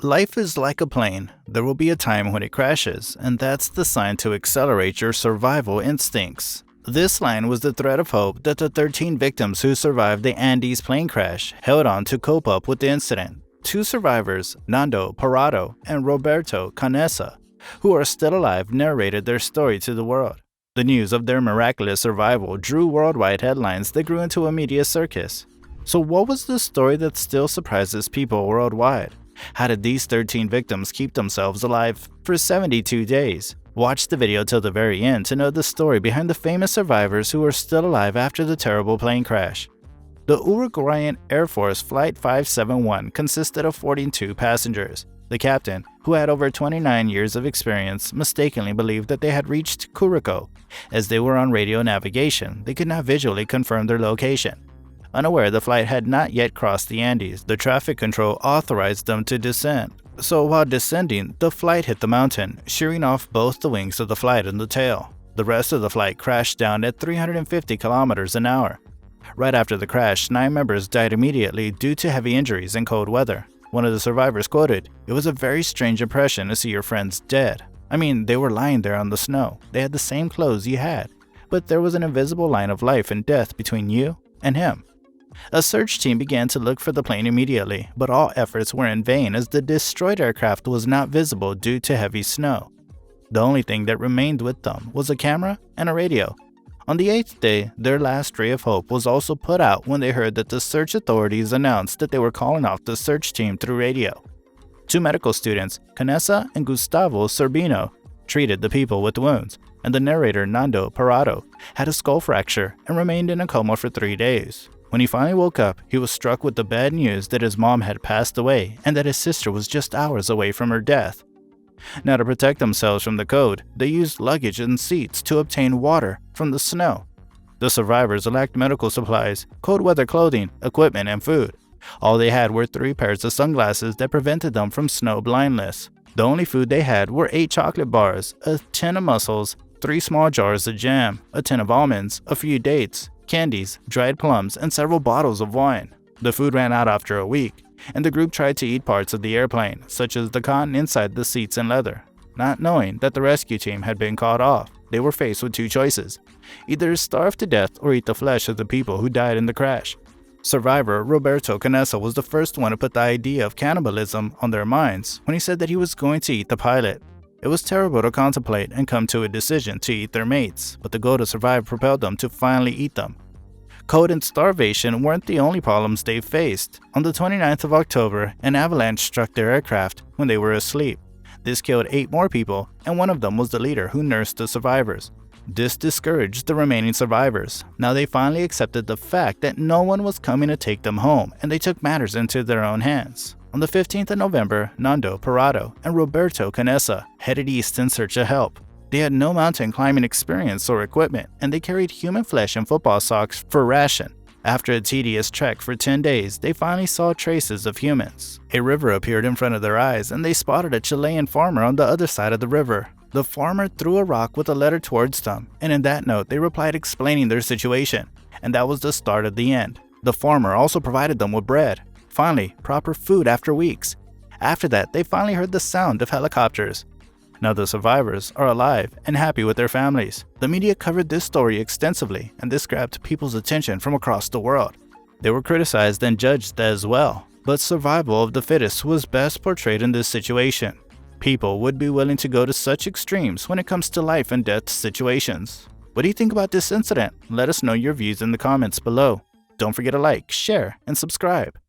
Life is like a plane. There will be a time when it crashes, and that's the sign to accelerate your survival instincts. This line was the thread of hope that the 13 victims who survived the Andes plane crash held on to cope up with the incident. Two survivors, Nando Parado and Roberto Canessa, who are still alive, narrated their story to the world. The news of their miraculous survival drew worldwide headlines that grew into a media circus. So what was the story that still surprises people worldwide? How did these 13 victims keep themselves alive for 72 days? Watch the video till the very end to know the story behind the famous survivors who are still alive after the terrible plane crash. The Uruguayan Air Force Flight 571 consisted of 42 passengers. The captain, who had over 29 years of experience, mistakenly believed that they had reached Curico. As they were on radio navigation, they could not visually confirm their location. Unaware the flight had not yet crossed the Andes, the traffic control authorized them to descend. So while descending, the flight hit the mountain, shearing off both the wings of the flight and the tail. The rest of the flight crashed down at 350 kilometers an hour. Right after the crash, 9 members died immediately due to heavy injuries and cold weather. One of the survivors quoted, "It was a very strange impression to see your friends dead. I mean, they were lying there on the snow. They had the same clothes you had, but there was an invisible line of life and death between you and him." A search team began to look for the plane immediately, but all efforts were in vain as the destroyed aircraft was not visible due to heavy snow. The only thing that remained with them was a camera and a radio. On the 8th day, their last ray of hope was also put out when they heard that the search authorities announced that they were calling off the search team through radio. 2 medical students, Canessa and Gustavo Sorbino, treated the people with wounds, and the narrator Nando Parado had a skull fracture and remained in a coma for 3 days. When he finally woke up, he was struck with the bad news that his mom had passed away and that his sister was just hours away from her death. Now, to protect themselves from the cold, they used luggage and seats to obtain water from the snow. The survivors lacked medical supplies, cold weather clothing, equipment, and food. All they had were 3 pairs of sunglasses that prevented them from snow blindness. The only food they had were 8 chocolate bars, a tin of mussels, 3 small jars of jam, a tin of almonds, a few dates, candies, dried plums, and several bottles of wine. The food ran out after a week, and the group tried to eat parts of the airplane, such as the cotton inside the seats and leather. Not knowing that the rescue team had been called off, they were faced with 2 choices: either starve to death or eat the flesh of the people who died in the crash. Survivor Roberto Canessa was the first one to put the idea of cannibalism on their minds when he said that he was going to eat the pilot. It was terrible to contemplate and come to a decision to eat their mates, but the goal to survive propelled them to finally eat them. Cold and starvation weren't the only problems they faced. On the 29th of October, an avalanche struck their aircraft when they were asleep. This killed 8 more people, and one of them was the leader who nursed the survivors. This discouraged the remaining survivors. Now they finally accepted the fact that no one was coming to take them home, and they took matters into their own hands. On the 15th of November, Nando Parado and Roberto Canessa headed east in search of help. They had no mountain climbing experience or equipment, and they carried human flesh and football socks for ration. After a tedious trek for 10 days, they finally saw traces of humans. A river appeared in front of their eyes, and they spotted a Chilean farmer on the other side of the river. The farmer threw a rock with a letter towards them, and in that note they replied explaining their situation, and that was the start of the end. The farmer also provided them with bread. Finally, proper food after weeks. After that, they finally heard the sound of helicopters. Now the survivors are alive and happy with their families. The media covered this story extensively, and this grabbed people's attention from across the world. They were criticized and judged as well, but survival of the fittest was best portrayed in this situation. People would be willing to go to such extremes when it comes to life and death situations. What do you think about this incident? Let us know your views in the comments below. Don't forget to like, share, and subscribe.